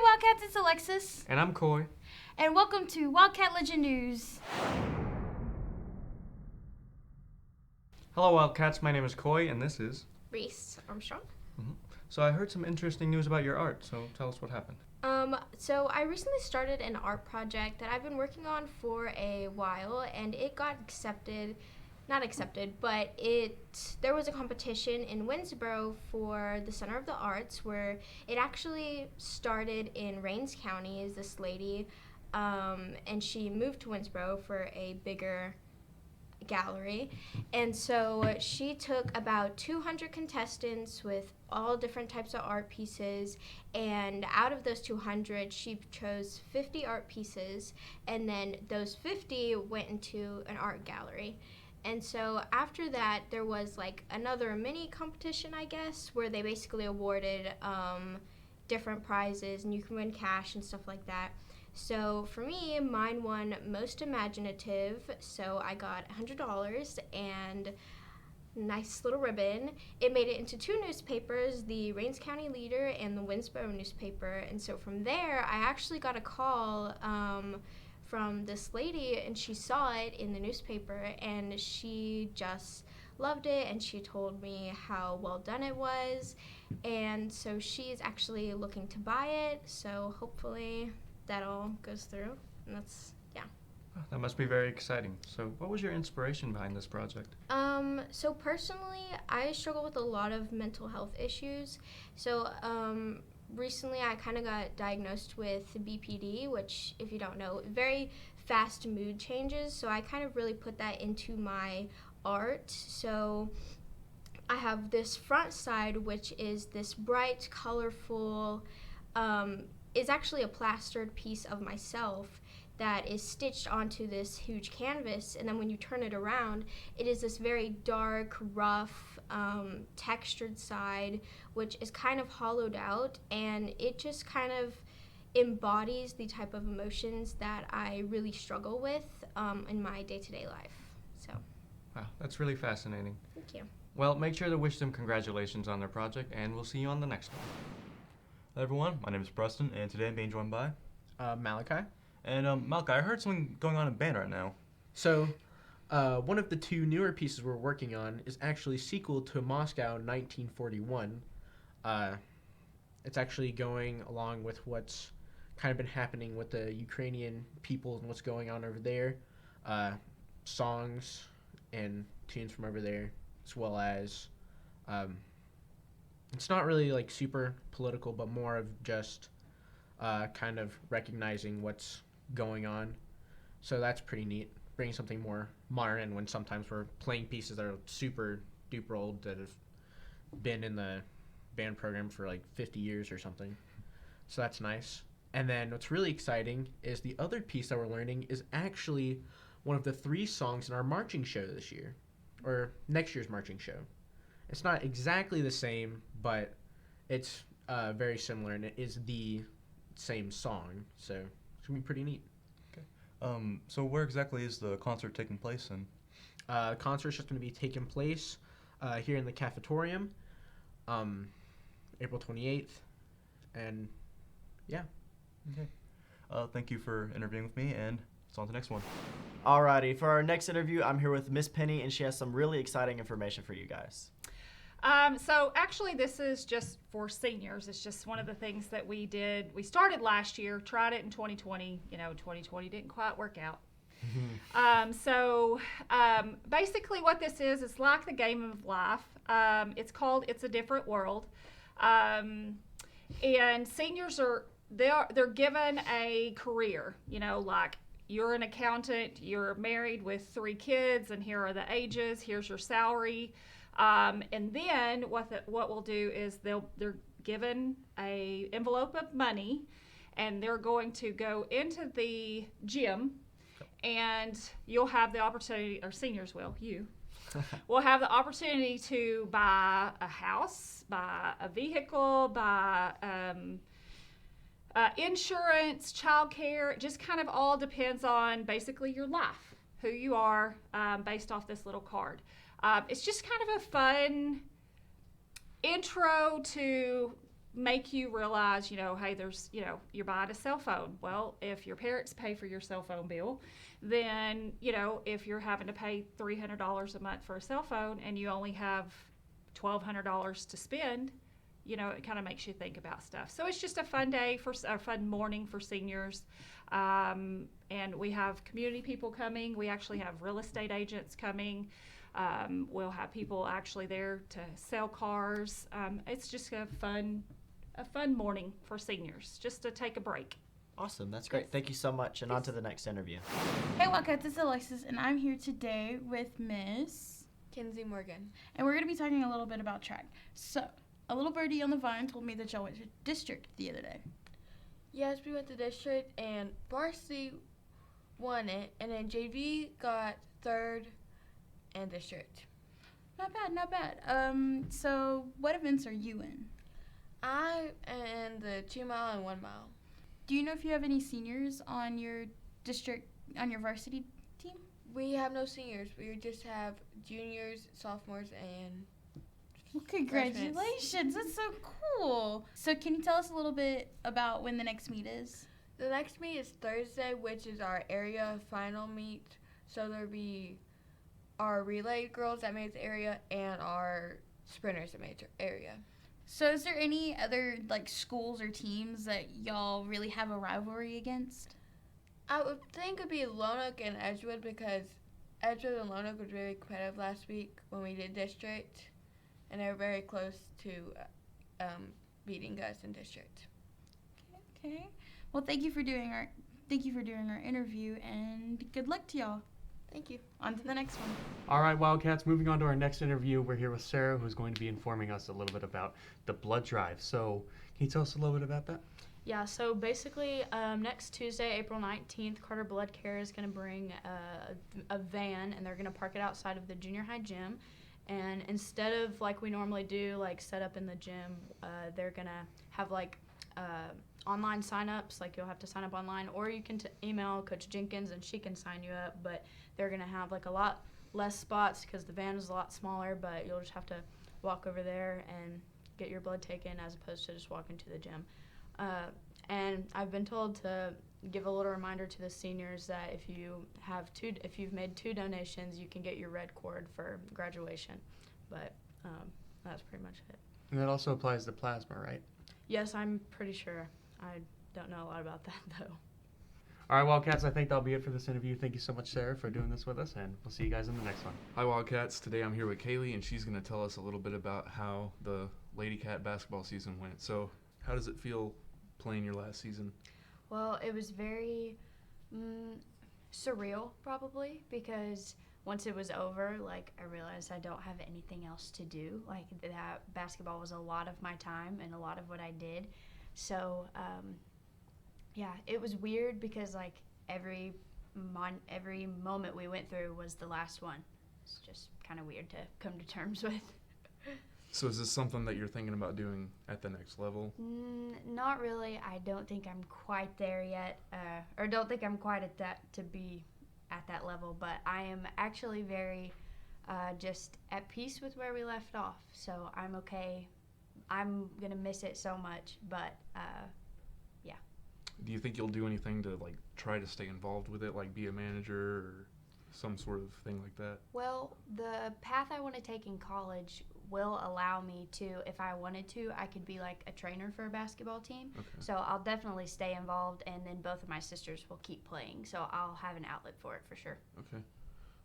Wildcats, it's Alexis. And I'm Coy. And welcome to Wildcat Legend News. Hello, Wildcats. My name is Coy, and this is Reese Armstrong. So I heard some interesting news about your art, so tell us what happened. So I recently started an art project that I've been working on for a while, and it got not accepted, but there was a competition in Winsboro for the Center of the Arts where it actually started in Rains County as this lady, and she moved to Winsboro for a bigger gallery. And so she took about 200 contestants with all different types of art pieces, and out of those 200 she chose 50 art pieces, and then those 50 went into an art gallery. And so after that there was like another mini competition, I guess, where they basically awarded different prizes, and you can win cash and stuff like that. So for me, mine won most imaginative, so I got $100 and a nice little ribbon. It made it into 2 newspapers, the Rains County Leader and the Winsboro newspaper. And so from there, I actually got a call from this lady, and she saw it in the newspaper, and she just loved it, and she told me how well done it was. And so she's actually looking to buy it, so hopefully that all goes through, and that's, yeah. That must be very exciting. So what was your inspiration behind this project? So personally, I struggle with a lot of mental health issues. So recently I kind of got diagnosed with BPD, which, if you don't know, very fast mood changes. So I kind of really put that into my art. So I have this front side, which is this bright, colorful, is actually a plastered piece of myself that is stitched onto this huge canvas, and then when you turn it around, it is this very dark, rough, textured side, which is kind of hollowed out, and it just kind of embodies the type of emotions that I really struggle with in my day-to-day life. So. Wow, that's really fascinating. Thank you. Well, make sure to wish them congratulations on their project, and we'll see you on the next one. Hello everyone, my name is Preston, and today I'm being joined by Malachi. And Malachi, I heard something going on in band right now. So, one of the 2 newer pieces we're working on is actually a sequel to Moscow 1941. It's actually going along with what's kind of been happening with the Ukrainian people and what's going on over there. Songs and tunes from over there, as well as it's not really like super political, but more of just kind of recognizing what's going on. So that's pretty neat. Bringing something more modern when sometimes we're playing pieces that are super duper old that have been in the band program for like 50 years or something. So that's nice. And then what's really exciting is the other piece that we're learning is actually one of the 3 songs in our marching show this year, or next year's marching show. It's not exactly the same, but it's very similar, and it is the same song, so it's going to be pretty neat. Okay. So where exactly is the concert taking place in? The concert's just going to be taking place here in the cafetorium, April 28th, and yeah. Okay. Thank you for interviewing with me, and it's on to the next one. Alrighty, for our next interview, I'm here with Miss Penny, and she has some really exciting information for you guys. So actually this is just for seniors. It's just one of the things that we did. We started last year, tried it in 2020. 2020 didn't quite work out. Basically what this is, it's like the game of life. It's called It's a Different World. And seniors they're given a career, like you're an accountant, you're married with 3 kids, and here are the ages, here's your salary. And then what we'll do is they're given a envelope of money, and they're going to go into the gym, and you'll have the opportunity, or seniors will have the opportunity to buy a house, buy a vehicle, buy insurance, childcare. It just kind of all depends on basically your life, who you are, based off this little card. It's just kind of a fun intro to make you realize, hey, there's, you're buying a cell phone. Well, if your parents pay for your cell phone bill, then, if you're having to pay $300 a month for a cell phone and you only have $1,200 to spend, it kind of makes you think about stuff. So it's just a fun day a fun morning for seniors. And we have community people coming. We actually have real estate agents coming. We'll have people actually there to sell cars. It's just a fun morning for seniors, just to take a break. Awesome. That's great. Thank you so much. And on to the next interview. Hey, Wildcats, it's Alexis, and I'm here today with Miss Kinsey Morgan. And we're going to be talking a little bit about track. So, a little birdie on the vine told me that y'all went to district the other day. Yes, we went to district, and varsity won it, and then JV got third in district. Not bad, not bad. So what events are you in? I am in the 2 mile and 1 mile. Do you know if you have any seniors on your district, on your varsity team? We have no seniors. We just have juniors, sophomores, and Well, congratulations. That's so cool. So can you tell us a little bit about when the next meet is? the next meet is Thursday, which is our area final meet. So there'll be our relay girls that made the area and our sprinters that made the area. So is there any other schools or teams that y'all really have a rivalry against? I would think it'd be Lonoke and Edgewood because Edgewood and Lonoke was really competitive last week when we did district, and they were very close to beating us in district. Okay. Well, thank you for doing our interview, and good luck to y'all. Thank you. On to the next one. All right, Wildcats, moving on to our next interview. We're here with Sarah, who's going to be informing us a little bit about the blood drive. So can you tell us a little bit about that? Yeah, so basically next Tuesday, April 19th, Carter Blood Care is going to bring a van, and they're going to park it outside of the junior high gym. And instead of like we normally do, set up in the gym, they're going to have online sign-ups. You'll have to sign up online, or you can email Coach Jenkins and she can sign you up. But they're going to have a lot less spots because the van is a lot smaller, but you'll just have to walk over there and get your blood taken as opposed to just walking to the gym. And I've been told to give a little reminder to the seniors that if you've made 2 donations, you can get your red cord for graduation. But that's pretty much it. And that also applies to plasma, right? Yes, I'm pretty sure. I don't know a lot about that, though. All right, Wildcats, I think that'll be it for this interview. Thank you so much, Sarah, for doing this with us, and we'll see you guys in the next one. Hi, Wildcats. Today I'm here with Kaylee, and she's going to tell us a little bit about how the Lady Cat basketball season went. So, how does it feel playing your last season? Well, it was very surreal, probably, because once it was over, I realized I don't have anything else to do. That basketball was a lot of my time and a lot of what I did. So, yeah, it was weird because every moment we went through was the last one. It's just kind of weird to come to terms with. So is this something that you're thinking about doing at the next level? Not really. I don't think I'm quite there yet, or don't think I'm quite to be at that level. But I am actually very just at peace with where we left off. So I'm okay. I'm gonna miss it so much, but yeah. Do you think you'll do anything to try to stay involved with it, be a manager or some sort of thing like that? Well, the path I want to take in college will allow me to, if I wanted to, I could be a trainer for a basketball team. Okay. So I'll definitely stay involved, and then both of my sisters will keep playing. So I'll have an outlet for it for sure. Okay.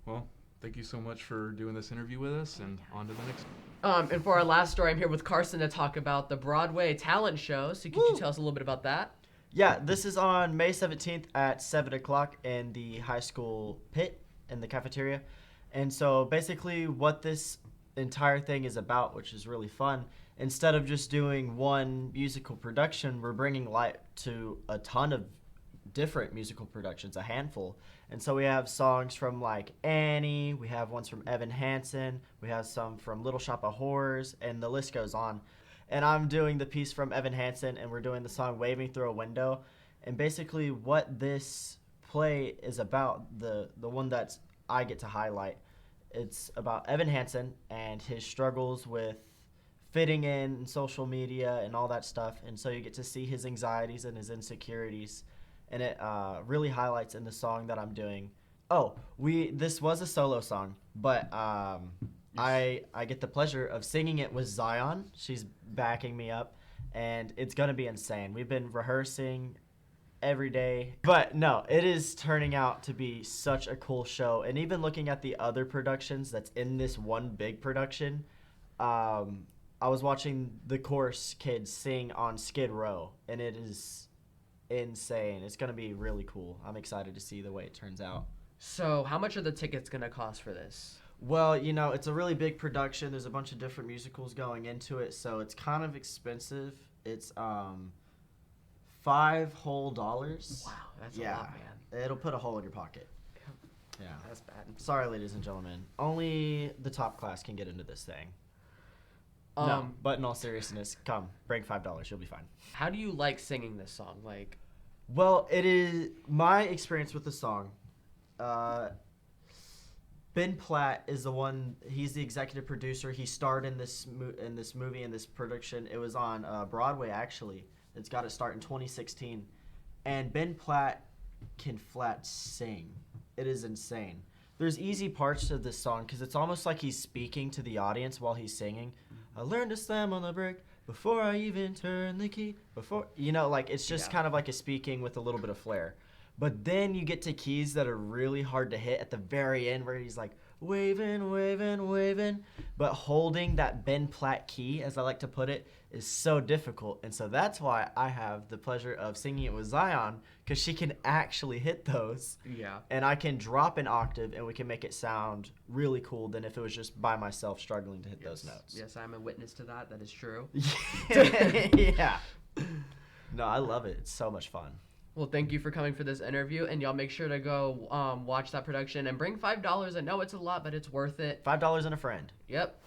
Well, thank you so much for doing this interview with us, and on to the next one. And for our last story, I'm here with Carson to talk about the Broadway talent show. So could you tell us a little bit about that? Yeah, this is on May 17th at 7 o'clock in the high school pit in the cafeteria. And so basically what this entire thing is about, which is really fun, instead of just doing one musical production, we're bringing light to a ton of different musical productions, a handful. And so we have songs from Annie, we have ones from Evan Hansen, we have some from Little Shop of Horrors, and the list goes on. And I'm doing the piece from Evan Hansen, and we're doing the song Waving Through a Window. And basically what this play is about, the one that I get to highlight, it's about Evan Hansen and his struggles with fitting in social media and all that stuff. And so you get to see his anxieties and his insecurities. And it really highlights in the song that I'm doing. Oh, this was a solo song, but I get the pleasure of singing it with Zion. She's backing me up, and it's going to be insane. We've been rehearsing every day. But no, it is turning out to be such a cool show. And even looking at the other productions that's in this one big production, I was watching the chorus kids sing on Skid Row, and it is insane. It's going to be really cool. I'm excited to see the way it turns out. So, how much are the tickets going to cost for this? Well, it's a really big production. There's a bunch of different musicals going into it, so it's kind of expensive. It's $5 whole. Wow, that's a lot, man. It'll put a hole in your pocket. Yeah. That's bad. Sorry, ladies and gentlemen. Only the top class can get into this thing. No, but in all seriousness, come, bring $5. You'll be fine. How do you like singing this song? Like, well, it is my experience with the song. Ben Platt is the one. He's the executive producer. He starred in this movie, in this production. It was on Broadway, actually. It's got its start in 2016. And Ben Platt can flat sing. It is insane. There's easy parts to this song because it's almost like he's speaking to the audience while he's singing. I learned to slam on the brake before I even turn the key. It's just kind of like a speaking with a little bit of flair. But then you get to keys that are really hard to hit at the very end where he's like, waving, waving, waving. But holding that Ben Platt key, as I like to put it, is so difficult. And so that's why I have the pleasure of singing it with Zion, because she can actually hit those. yeah. And I can drop an octave and we can make it sound really cool than if it was just by myself struggling to hit those notes. Yes, I'm a witness to that. That is true. Yeah. No, I love it. It's so much fun. Well, thank you for coming for this interview, and y'all make sure to go watch that production and bring $5. I know it's a lot, but it's worth it. $5 and a friend. Yep.